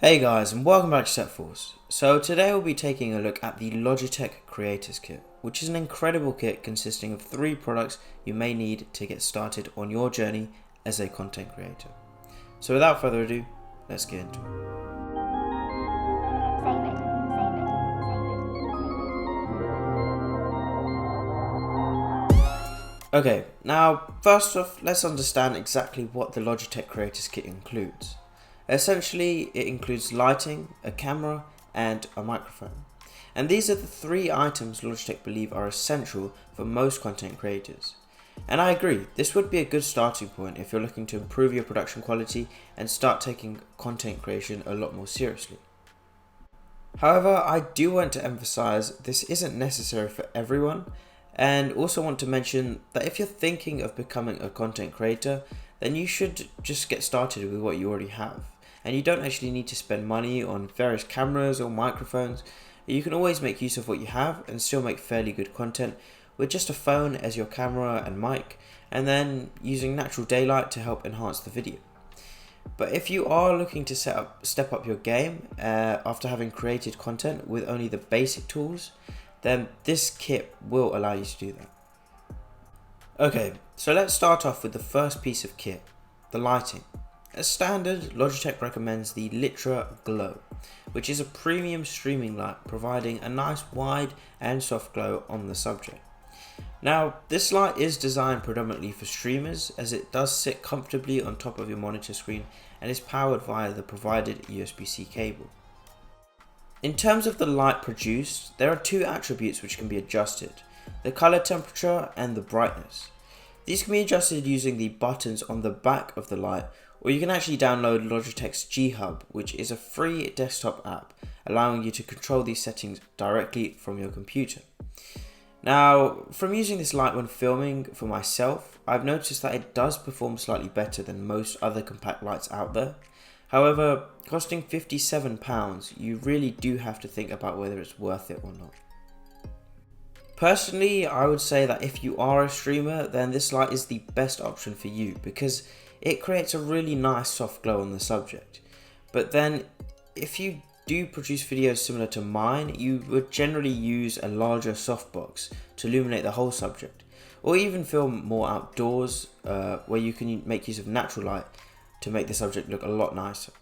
Hey guys, and welcome back to Setforce. So today we'll be taking a look at the Logitech Creators Kit, which is an incredible kit consisting of 3 products you may need to get started on your journey as a content creator. So without further ado, let's get into it. Okay, now first off, let's understand exactly what the Logitech Creators Kit includes. Essentially, it includes lighting, a camera, and a microphone. And these are the 3 items Logitech believe are essential for most content creators. And I agree, this would be a good starting point if you're looking to improve your production quality and start taking content creation a lot more seriously. However, I do want to emphasize this isn't necessary for everyone, and also want to mention that if you're thinking of becoming a content creator, then you should just get started with what you already have. And you don't actually need to spend money on various cameras or microphones. You can always make use of what you have and still make fairly good content with just a phone as your camera and mic, and then using natural daylight to help enhance the video. But if you are looking to step up your game after having created content with only the basic tools, then this kit will allow you to do that. Okay, so let's start off with the first piece of kit, the lighting. As standard, Logitech recommends the Litra Glow, which is a premium streaming light providing a nice wide and soft glow on the subject. Now, this light is designed predominantly for streamers as it does sit comfortably on top of your monitor screen and is powered via the provided USB-C cable. In terms of the light produced, there are 2 attributes which can be adjusted, the color temperature and the brightness. These can be adjusted using the buttons on the back of the light, or you can actually download Logitech's G Hub, which is a free desktop app allowing you to control these settings directly from your computer. Now, from using this light when filming for myself, I've noticed that it does perform slightly better than most other compact lights out there. However, costing £57, you really do have to think about whether it's worth it or not. Personally, I would say that if you are a streamer, then this light is the best option for you because it creates a really nice soft glow on the subject. But then, if you do produce videos similar to mine, you would generally use a larger softbox to illuminate the whole subject, or even film more outdoors where you can make use of natural light to make the subject look a lot nicer.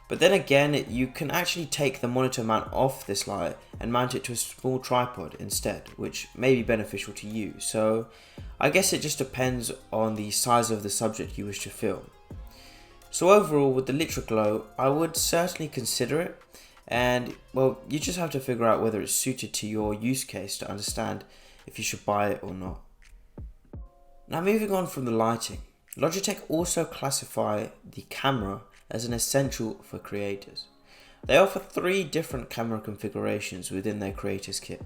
But then again, you can actually take the monitor mount off this light and mount it to a small tripod instead, which may be beneficial to you. So I guess it just depends on the size of the subject you wish to film. So overall, with the Litra Glow, I would certainly consider it, and well, you just have to figure out whether it's suited to your use case to understand if you should buy it or not. Now moving on from the lighting, Logitech also classify the camera as an essential for creators. They offer 3 different camera configurations within their creators kit.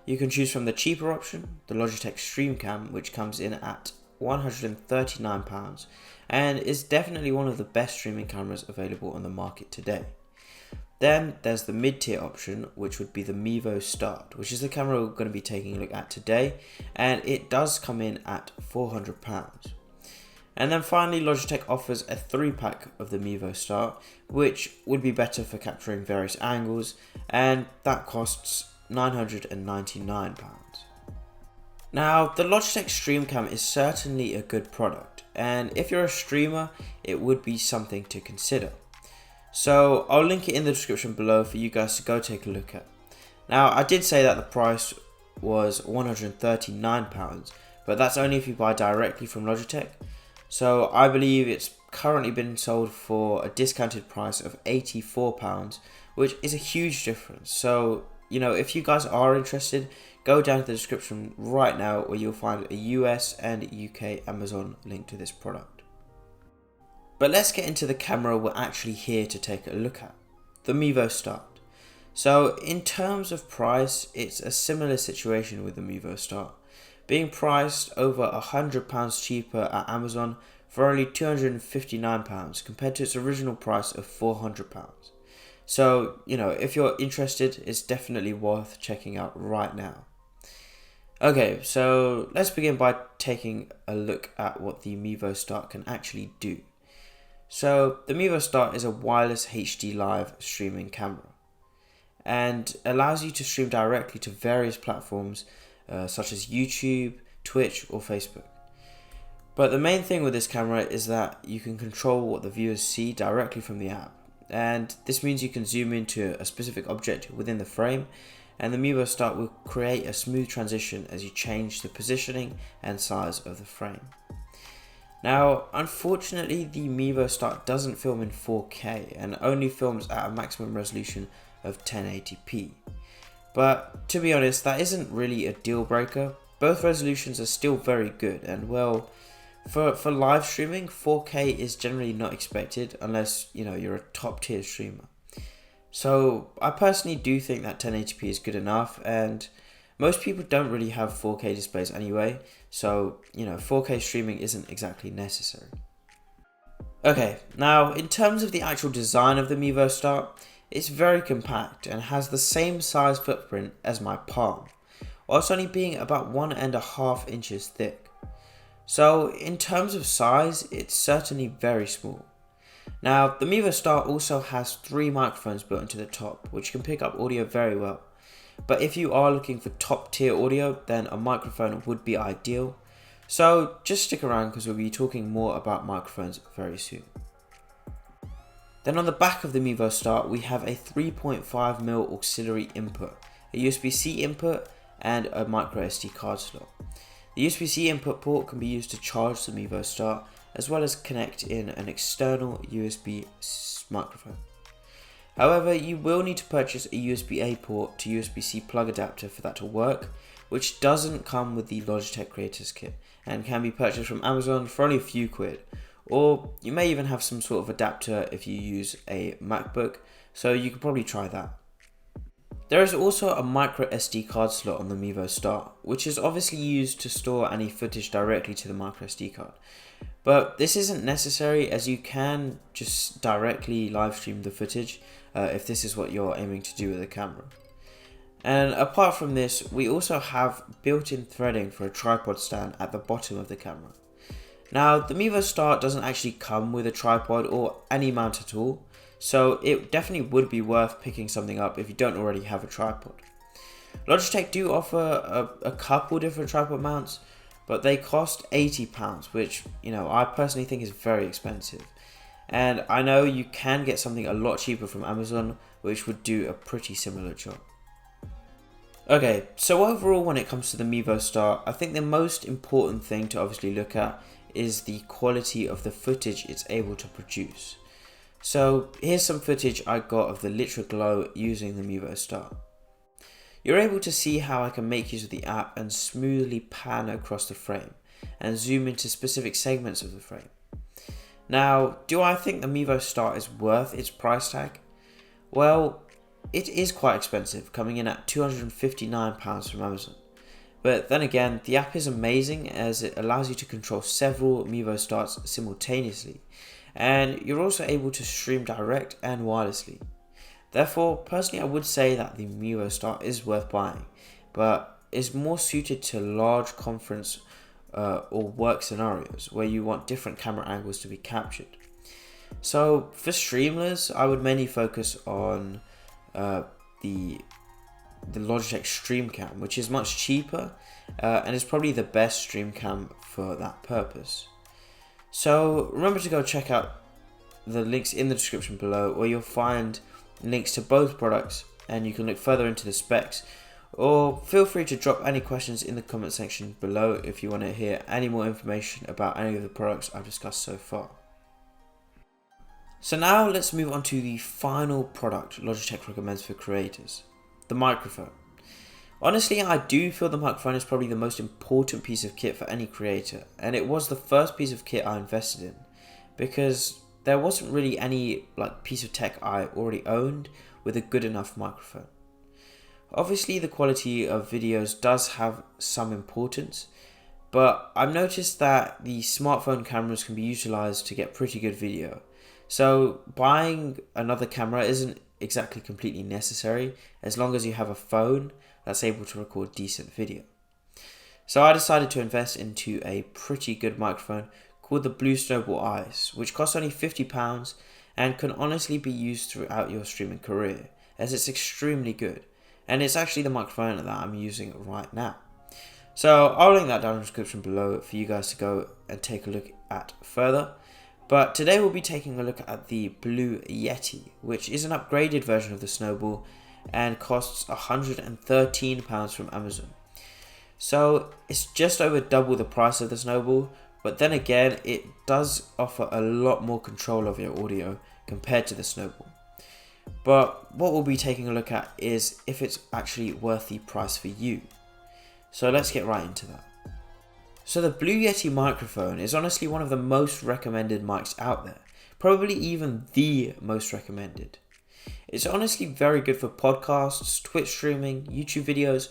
You can choose from the cheaper option, the Logitech Streamcam, which comes in at £139 and is definitely one of the best streaming cameras available on the market today. Then there's the mid-tier option, which would be the Mevo Start, which is the camera we're going to be taking a look at today, and it does come in at £400. And then finally, Logitech offers a 3-pack of the Mevo Start, which would be better for capturing various angles, and that costs £999. Now, the Logitech Streamcam is certainly a good product, and if you're a streamer, it would be something to consider. So I'll link it in the description below for you guys to go take a look at. Now, I did say that the price was £139, but that's only if you buy directly from Logitech. So I believe it's currently been sold for a discounted price of £84, which is a huge difference. So, if you guys are interested, go down to the description right now where you'll find a US and UK Amazon link to this product. But let's get into the camera we're actually here to take a look at, the Mevo Start. So in terms of price, it's a similar situation with the Mevo Start, being priced over £100 cheaper at Amazon for only £259 compared to its original price of £400. So, if you're interested, it's definitely worth checking out right now. Okay, so let's begin by taking a look at what the Mevo Start can actually do. So the Mevo Start is a wireless HD live streaming camera and allows you to stream directly to various platforms such as YouTube, Twitch or Facebook. But the main thing with this camera is that you can control what the viewers see directly from the app, and this means you can zoom into a specific object within the frame, and the Mevo Start will create a smooth transition as you change the positioning and size of the frame. Now, unfortunately, the Mevo Start doesn't film in 4K and only films at a maximum resolution of 1080p. But to be honest, that isn't really a deal breaker. Both resolutions are still very good, and well, for live streaming, 4K is generally not expected unless you're a top tier streamer. So I personally do think that 1080p is good enough, and most people don't really have 4K displays anyway, so 4K streaming isn't exactly necessary. Okay, now in terms of the actual design of the Mevo Start, it's very compact and has the same size footprint as my palm, whilst only being about 1.5 inches thick. So in terms of size, it's certainly very small. Now the Mevo Start also has 3 microphones built into the top, which can pick up audio very well. But if you are looking for top tier audio, then a microphone would be ideal. So just stick around because we'll be talking more about microphones very soon. Then on the back of the Mevo Start, we have a 3.5mm auxiliary input, a USB-C input and a micro SD card slot. The USB-C input port can be used to charge the Mevo Start, as well as connect in an external USB microphone. However, you will need to purchase a USB-A port to USB-C plug adapter for that to work, which doesn't come with the Logitech Creators Kit and can be purchased from Amazon for only a few quid. Or you may even have some sort of adapter if you use a MacBook, so you could probably try that. There is also a micro SD card slot on the Mevo Start, which is obviously used to store any footage directly to the micro SD card. But this isn't necessary, as you can just directly live stream the footage if this is what you're aiming to do with the camera. And apart from this, we also have built-in threading for a tripod stand at the bottom of the camera. Now the Mevo Start doesn't actually come with a tripod or any mount at all, so it definitely would be worth picking something up if you don't already have a tripod. Logitech do offer a couple different tripod mounts, but they cost £80, which I personally think is very expensive. And I know you can get something a lot cheaper from Amazon, which would do a pretty similar job. Okay, so overall when it comes to the Mevo Start, I think the most important thing to obviously look at is the quality of the footage it's able to produce. So here's some footage I got of the Litra glow using the Mevo Start. You're able to see how I can make use of the app and smoothly pan across the frame and zoom into specific segments of the frame. Now, do I think the Mevo Start is worth its price tag? Well, it is quite expensive, coming in at £259 from Amazon. But then again, the app is amazing as it allows you to control several Mevo Starts simultaneously, and you're also able to stream direct and wirelessly. Therefore, personally I would say that the Mevo Start is worth buying, but is more suited to large conference or work scenarios where you want different camera angles to be captured. So for streamers, I would mainly focus on the Logitech Streamcam, which is much cheaper and is probably the best Streamcam for that purpose. So remember to go check out the links in the description below, where you'll find links to both products and you can look further into the specs, or feel free to drop any questions in the comment section below if you want to hear any more information about any of the products I've discussed so far. So now let's move on to the final product Logitech recommends for creators, the microphone. Honestly, I do feel the microphone is probably the most important piece of kit for any creator, and it was the first piece of kit I invested in because there wasn't really any piece of tech I already owned with a good enough microphone. Obviously the quality of videos does have some importance, but I've noticed that the smartphone cameras can be utilized to get pretty good video. So buying another camera isn't exactly completely necessary as long as you have a phone that's able to record decent video. So I decided to invest into a pretty good microphone called the Blue Snowball Ice, which costs only £50 and can honestly be used throughout your streaming career, as it's extremely good, and it's actually the microphone that I'm using right now. So I'll link that down in the description below for you guys to go and take a look at further. But today we'll be taking a look at the Blue Yeti, which is an upgraded version of the Snowball and costs £113 from Amazon. So it's just over double the price of the Snowball, but then again it does offer a lot more control of your audio compared to the Snowball. But what we'll be taking a look at is if it's actually worth the price for you. So let's get right into that. So the Blue Yeti microphone is honestly one of the most recommended mics out there, probably even the most recommended. It's honestly very good for podcasts, Twitch streaming, YouTube videos,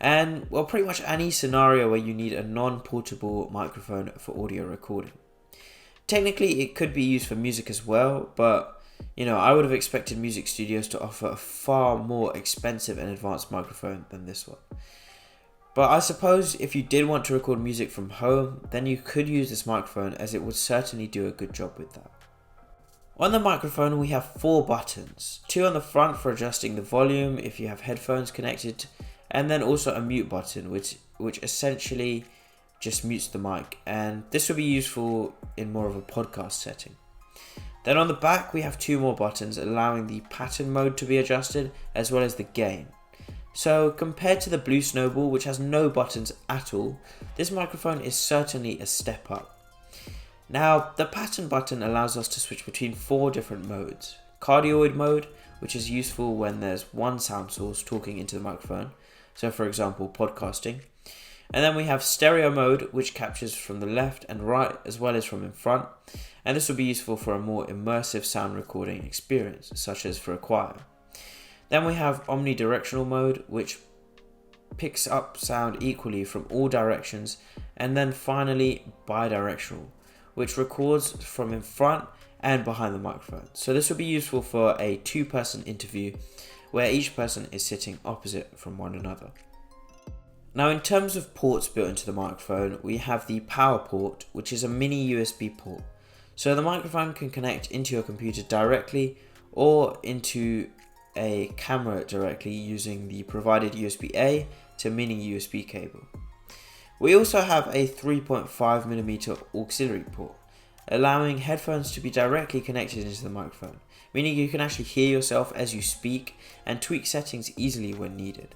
and well, pretty much any scenario where you need a non-portable microphone for audio recording. Technically it could be used for music as well, but I would have expected music studios to offer a far more expensive and advanced microphone than this one. But I suppose if you did want to record music from home, then you could use this microphone, as it would certainly do a good job with that. On the microphone we have 4 buttons, 2 on the front for adjusting the volume if you have headphones connected, and then also a mute button which essentially just mutes the mic, and this will be useful in more of a podcast setting. Then on the back we have 2 more buttons allowing the pattern mode to be adjusted as well as the gain. So compared to the Blue Snowball, which has no buttons at all, this microphone is certainly a step up. Now the pattern button allows us to switch between 4 different modes. Cardioid mode, which is useful when there's one sound source talking into the microphone, so for example podcasting. And then we have stereo mode, which captures from the left and right as well as from in front, and this will be useful for a more immersive sound recording experience, such as for a choir. Then we have omnidirectional mode, which picks up sound equally from all directions, and then finally bidirectional, which records from in front and behind the microphone. So this will be useful for a 2-person interview where each person is sitting opposite from one another. Now in terms of ports built into the microphone, we have the power port, which is a mini USB port. So the microphone can connect into your computer directly or into a camera directly using the provided USB-A to mini USB cable. We also have a 3.5mm auxiliary port, allowing headphones to be directly connected into the microphone, meaning you can actually hear yourself as you speak and tweak settings easily when needed.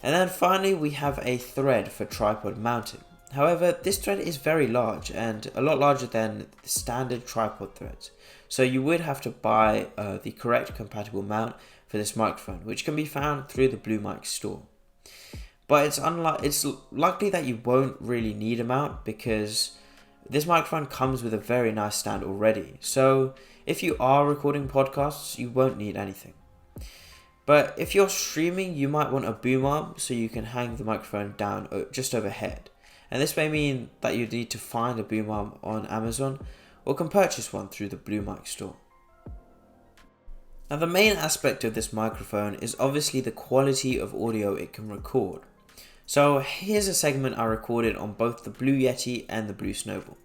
And then finally we have a thread for tripod mounting. However, this thread is very large and a lot larger than the standard tripod threads, so you would have to buy the correct compatible mount for this microphone, which can be found through the Blue Mic store. But it's likely that you won't really need a mount because this microphone comes with a very nice stand already, so if you are recording podcasts you won't need anything. But if you're streaming, you might want a boom arm so you can hang the microphone down just overhead. And this may mean that you need to find a boom arm on Amazon or can purchase one through the Blue Mic store. Now the main aspect of this microphone is obviously the quality of audio it can record. So here's a segment I recorded on both the Blue Yeti and the Blue Snowball.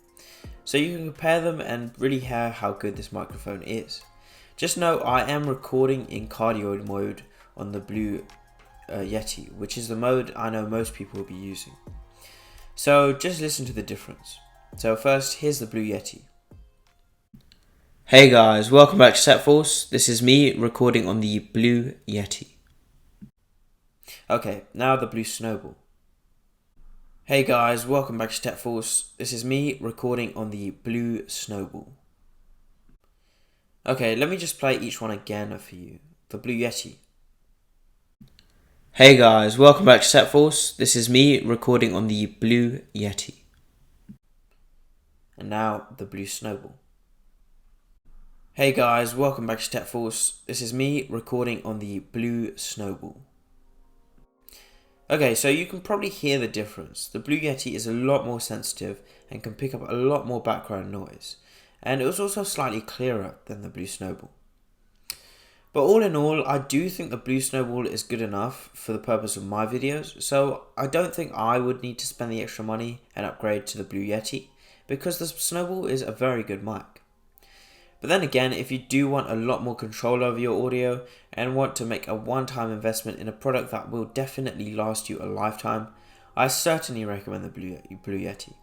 So you can compare them and really hear how good this microphone is. Just know I am recording in cardioid mode on the Blue Yeti, which is the mode I know most people will be using. So just listen to the difference. So first, here's the Blue Yeti. Hey guys, welcome back to Setforce. This is me recording on the Blue Yeti. Okay, now the Blue Snowball. Hey guys, welcome back to Setforce. This is me recording on the Blue Snowball. Okay, let me just play each one again for you. The Blue Yeti. Hey guys, welcome back to Setforce. This is me recording on the Blue Yeti. And now the Blue Snowball. Hey guys, welcome back to Setforce. This is me recording on the Blue Snowball. Okay, so you can probably hear the difference. The Blue Yeti is a lot more sensitive and can pick up a lot more background noise. And it was also slightly clearer than the Blue Snowball. But all in all, I do think the Blue Snowball is good enough for the purpose of my videos, so I don't think I would need to spend the extra money and upgrade to the Blue Yeti, because the Snowball is a very good mic. But then again, if you do want a lot more control over your audio and want to make a one-time investment in a product that will definitely last you a lifetime, I certainly recommend the Blue Yeti.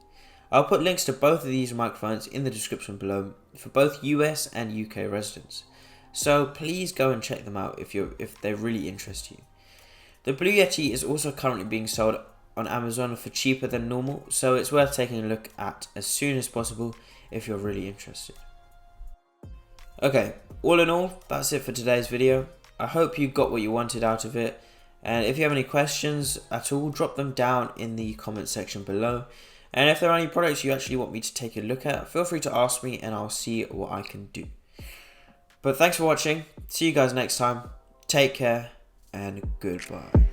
I'll put links to both of these microphones in the description below for both US and UK residents. So please go and check them out if they really interest you. The Blue Yeti is also currently being sold on Amazon for cheaper than normal, so it's worth taking a look at as soon as possible if you're really interested. Okay, all in all, that's it for today's video. I hope you got what you wanted out of it, and if you have any questions at all, drop them down in the comment section below. And if there are any products you actually want me to take a look at, feel free to ask me and I'll see what I can do. But thanks for watching, see you guys next time, take care and goodbye.